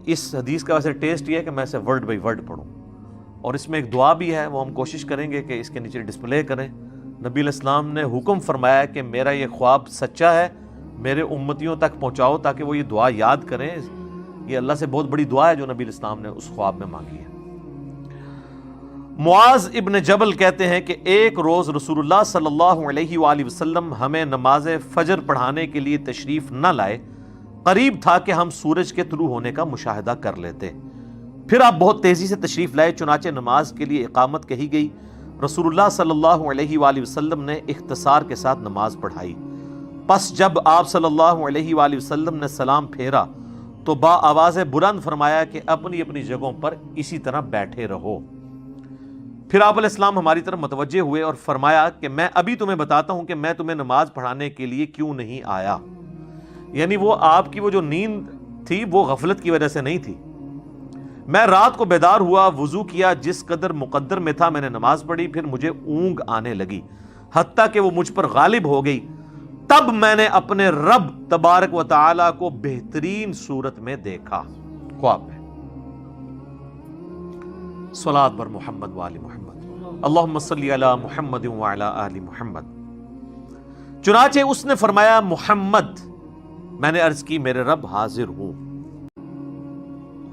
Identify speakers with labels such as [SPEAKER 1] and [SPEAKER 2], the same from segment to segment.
[SPEAKER 1] اس حدیث کا ویسے ٹیسٹ یہ ہے کہ میں اسے ورڈ بائی ورڈ پڑھوں، اور اس میں ایک دعا بھی ہے، وہ ہم کوشش کریں گے کہ اس کے نیچے ڈسپلے کریں۔ نبی علیہ السلام نے حکم فرمایا کہ میرا یہ خواب سچا ہے، میرے امتیوں تک پہنچاؤ تاکہ وہ یہ دعا یاد کریں۔ یہ اللہ سے بہت بڑی دعا ہے جو نبی علیہ السلام نے اس خواب میں مانگی ہے۔ معاذ ابن جبل کہتے ہیں کہ ایک روز رسول اللہ صلی اللہ علیہ وآلہ وسلم ہمیں نماز فجر پڑھانے کے لیے تشریف نہ لائے، قریب تھا کہ ہم سورج کے طلوع ہونے کا مشاہدہ کر لیتے، پھر آپ بہت تیزی سے تشریف لائے، چنانچہ نماز کے لیے اقامت کہی گئی۔ رسول اللہ صلی اللہ علیہ وآلہ وسلم نے اختصار کے ساتھ نماز پڑھائی، پس جب آپ صلی اللہ علیہ وآلہ وسلم نے سلام پھیرا تو با آواز بلند فرمایا کہ اپنی اپنی جگہوں پر اسی طرح بیٹھے رہو۔ پھر آپ علیہ السلام ہماری طرف متوجہ ہوئے اور فرمایا کہ میں ابھی تمہیں بتاتا ہوں کہ میں تمہیں نماز پڑھانے کے لیے کیوں نہیں آیا۔ یعنی وہ آپ کی وہ جو نیند تھی وہ غفلت کی وجہ سے نہیں تھی۔ میں رات کو بیدار ہوا، وضو کیا، جس قدر مقدر میں تھا میں نے نماز پڑھی، پھر مجھے اونگ آنے لگی حتیٰ کہ وہ مجھ پر غالب ہو گئی، تب میں نے اپنے رب تبارک و تعالی کو بہترین صورت میں دیکھا، خواب میں۔ صلاۃ بر محمد وآل محمد، اللہم صلی علی محمد وعلی آل محمد۔ چنانچہ اس نے فرمایا محمد، میں نے عرض کی میرے رب حاضر ہوں۔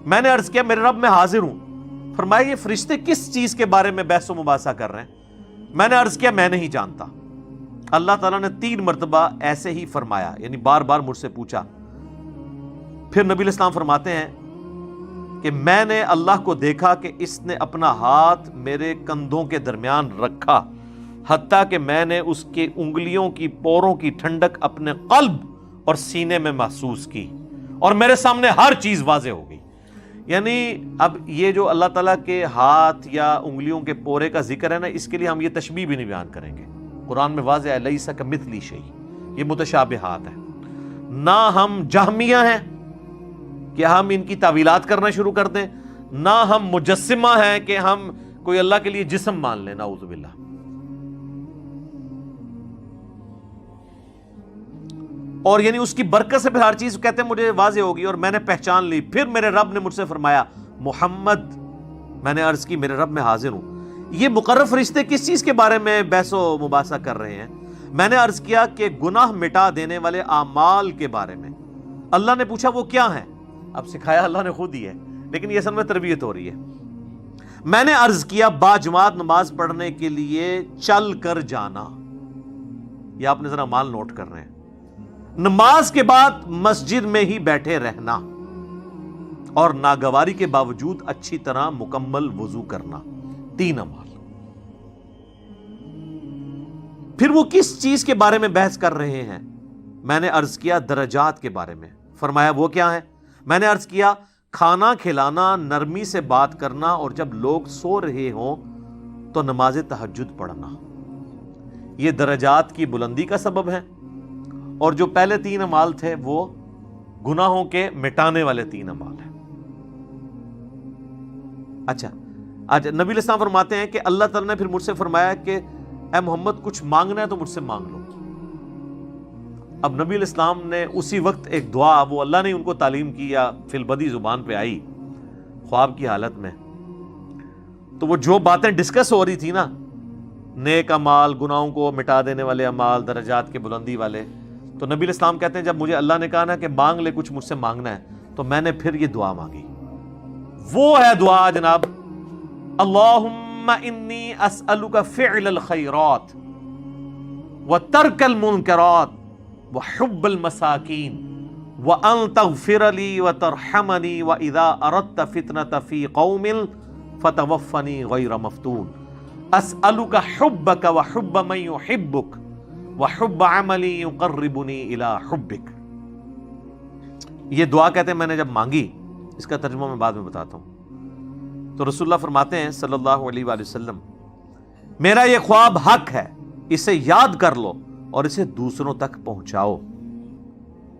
[SPEAKER 1] میں نے عرض کیا میرے رب میں حاضر ہوں۔ فرمایا یہ فرشتے کس چیز کے بارے میں بحث و مباحثہ کر رہے ہیں؟ میں نے عرض کیا میں نہیں جانتا۔ اللہ تعالیٰ نے 3 مرتبہ ایسے ہی فرمایا، یعنی بار بار مجھ سے پوچھا۔ پھر نبی علیہ السلام فرماتے ہیں کہ میں نے اللہ کو دیکھا کہ اس نے اپنا ہاتھ میرے کندھوں کے درمیان رکھا حتیٰ کہ میں نے اس کے انگلیوں کی پوروں کی ٹھنڈک اپنے قلب اور سینے میں محسوس کی، اور میرے سامنے ہر چیز واضح ہو گئی۔ یعنی اب یہ جو اللہ تعالیٰ کے ہاتھ یا انگلیوں کے پورے کا ذکر ہے نا، اس کے لیے ہم یہ تشبیہ بھی نہیں بیان کریں گے۔ قرآن میں واضح ہے لیس کمثلہ شیء، یہ متشابہات ہیں۔ نہ ہم جہمیہ ہیں کہ ہم ان کی تعویلات کرنا شروع کر دیں، نہ ہم مجسمہ ہیں کہ ہم کوئی اللہ کے لیے جسم مان لیں، نعوذ باللہ۔ اور یعنی اس کی برکت سے پھر ہر چیز کہتے ہیں مجھے واضح ہوگی اور میں نے پہچان لی۔ پھر میرے رب نے مجھ سے فرمایا محمد، میں نے عرض کی میرے رب میں حاضر ہوں۔ یہ مقرر فرشتے کس چیز کے بارے میں بحث و مباحثہ کر رہے ہیں؟ میں نے عرض کیا کہ گناہ مٹا دینے والے اعمال کے بارے میں۔ اللہ نے پوچھا وہ کیا ہیں؟ اب سکھایا اللہ نے خود ہی ہے، لیکن یہ اصل میں تربیت ہو رہی ہے۔ میں نے عرض کیا باجماعت نماز پڑھنے کے لیے چل کر جانا، یہ آپ نے ذرا اعمال نوٹ کر رہے ہیں۔ نماز کے بعد مسجد میں ہی بیٹھے رہنا، اور ناگواری کے باوجود اچھی طرح مکمل وضو کرنا، 3 اعمال۔ پھر وہ کس چیز کے بارے میں بحث کر رہے ہیں؟ میں نے عرض کیا درجات کے بارے میں۔ فرمایا وہ کیا ہے؟ میں نے عرض کیا کھانا کھلانا، نرمی سے بات کرنا، اور جب لوگ سو رہے ہوں تو نماز تہجد پڑھنا۔ یہ درجات کی بلندی کا سبب ہے، اور جو پہلے 3 اعمال تھے وہ گناہوں کے مٹانے والے 3 اعمال ہیں۔ اچھا نبی علیہ السلام فرماتے ہیں کہ اللہ تعالیٰ نے پھر مجھ سے فرمایا کہ اے محمد کچھ مانگنا ہے تو مجھ سے مانگ لو۔ اب نبی علیہ السلام نے اسی وقت ایک دعا، وہ اللہ نے ان کو تعلیم کی یا فی البدی زبان پہ آئی خواب کی حالت میں، تو وہ جو باتیں ڈسکس ہو رہی تھی نا، نیک اعمال، گناہوں کو مٹا دینے والے اعمال، درجات کے بلندی والے، تو نبی علیہ السلام کہتے ہیں جب مجھے اللہ نے کہا نا کہ مانگ لے کچھ مجھ سے مانگنا ہے، تو میں نے پھر یہ دعا مانگی۔ وہ ہے دعا جناب، اللہم انی اسألک فعل الخیرات وترک المنکرات وحب المساکین وان تغفر لی وترحمنی واذا اردت فتنة فی قوم فتوفنی غیر مفتون، اسألک حبک وحب من یحبک وحب عملی یقربنی الی حبک۔ یہ دعا کہتے ہیں میں نے جب مانگی، اس کا ترجمہ میں بعد میں بتاتا ہوں، تو رسول اللہ فرماتے ہیں صلی اللہ علیہ وآلہ وسلم میرا یہ خواب حق ہے، اسے یاد کر لو اور اسے دوسروں تک پہنچاؤ۔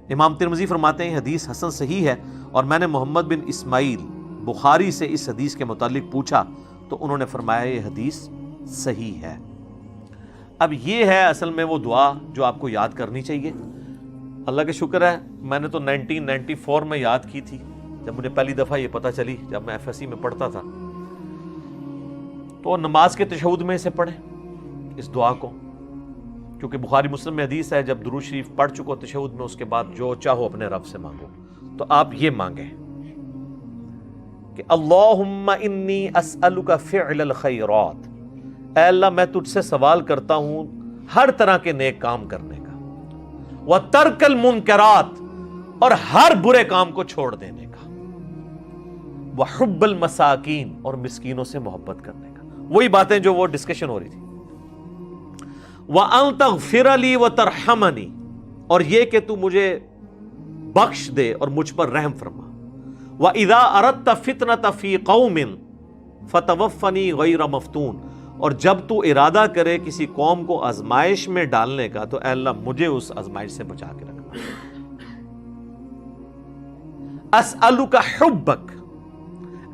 [SPEAKER 1] امام ترمذی فرماتے ہیں حدیث حسن صحیح ہے، اور میں نے محمد بن اسماعیل بخاری سے اس حدیث کے متعلق پوچھا تو انہوں نے فرمایا یہ حدیث صحیح ہے۔ اب یہ ہے اصل میں وہ دعا جو آپ کو یاد کرنی چاہیے۔ اللہ کا شکر ہے میں نے تو 1994 میں یاد کی تھی، جب مجھے پہلی دفعہ یہ پتہ چلی جب میں FSC میں پڑھتا تھا تو نماز کے تشہد میں اسے پڑھیں اس دعا کو، کیونکہ بخاری مسلم میں حدیث ہے جب درود شریف پڑھ چکو تشہد میں اس کے بعد جو چاہو اپنے رب سے مانگو، تو آپ یہ مانگیں کہ اللہم انی اسألک فعل الخیرات، اے اللہ میں تجھ سے سوال کرتا ہوں ہر طرح کے نیک کام کرنے کا، وترک المنکرات، اور ہر برے کام کو چھوڑ دینے کا، وحب المساکین، اور مسکینوں سے محبت کرنے کا، وہی باتیں جو وہ ڈسکشن ہو رہی تھی، وَأَن تَغْفِرَ لِي وَتَرْحَمَنِي، اور یہ کہ تو مجھے بخش دے اور مجھ پر رحم فرما، وَإِذَا أَرَدْتَ فِتْنَةَ فِي قَوْمٍ فَتَوَفَّنِي غَيْرَ مَفْتُونٍ، اور جب تو ارادہ کرے کسی قوم کو آزمائش میں ڈالنے کا تو اے اللہ مجھے اس آزمائش سے بچا کے رکھنا، اسألک حبک،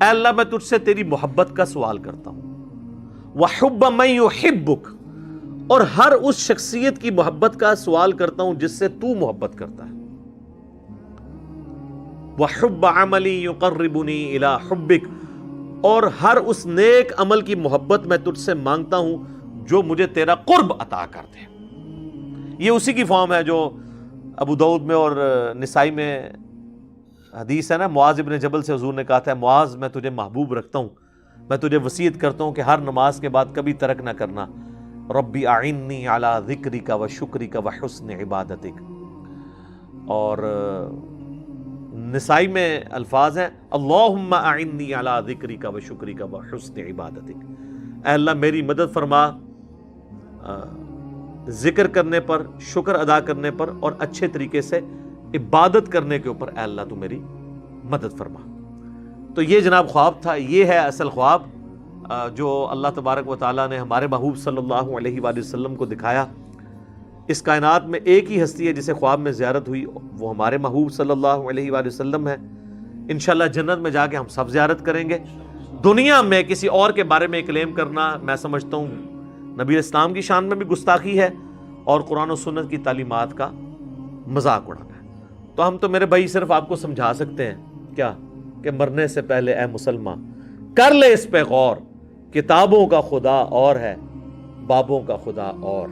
[SPEAKER 1] اے اللہ میں تجھ سے تیری محبت کا سوال کرتا ہوں، وحب من یحبک، اور ہر اس شخصیت کی محبت کا سوال کرتا ہوں جس سے تو محبت کرتا ہے، وحب عملی یقربنی الی حبک، اور ہر اس نیک عمل کی محبت میں تجھ سے مانگتا ہوں جو مجھے تیرا قرب عطا کر دے۔ یہ اسی کی فارم ہے جو ابو داؤد میں اور نسائی میں حدیث ہے نا، معاذ ابن جبل سے حضور نے کہا تھا معاذ میں تجھے محبوب رکھتا ہوں، میں تجھے وصیت کرتا ہوں کہ ہر نماز کے بعد کبھی ترک نہ کرنا، ربی اعنی علی ذکرک و شکرک و حسن عبادتک، اور نسائی میں الفاظ ہیں اللہم اعنی علی ذکرک و شکرک و حسن عبادتک، اے اللہ میری مدد فرما ذکر کرنے پر، شکر ادا کرنے پر، اور اچھے طریقے سے عبادت کرنے کے اوپر اے اللہ تو میری مدد فرما۔ تو یہ جناب خواب تھا، یہ ہے اصل خواب جو اللہ تبارک و تعالیٰ نے ہمارے محبوب صلی اللہ علیہ وآلہ وسلم کو دکھایا۔ اس کائنات میں ایک ہی ہستی ہے جسے خواب میں زیارت ہوئی، وہ ہمارے محبوب صلی اللہ علیہ وآلہ وسلم ہے۔ انشاءاللہ جنت میں جا کے ہم سب زیارت کریں گے۔ دنیا میں کسی اور کے بارے میں کلیم کرنا میں سمجھتا ہوں نبی اسلام کی شان میں بھی گستاخی ہے اور قرآن و سنت کی تعلیمات کا مذاق اڑانا ہے۔ تو ہم تو میرے بھائی صرف آپ کو سمجھا سکتے ہیں کیا کہ مرنے سے پہلے اے مسلمان کر لے اس پہ غور، کتابوں کا خدا اور ہے، بابوں کا خدا اور۔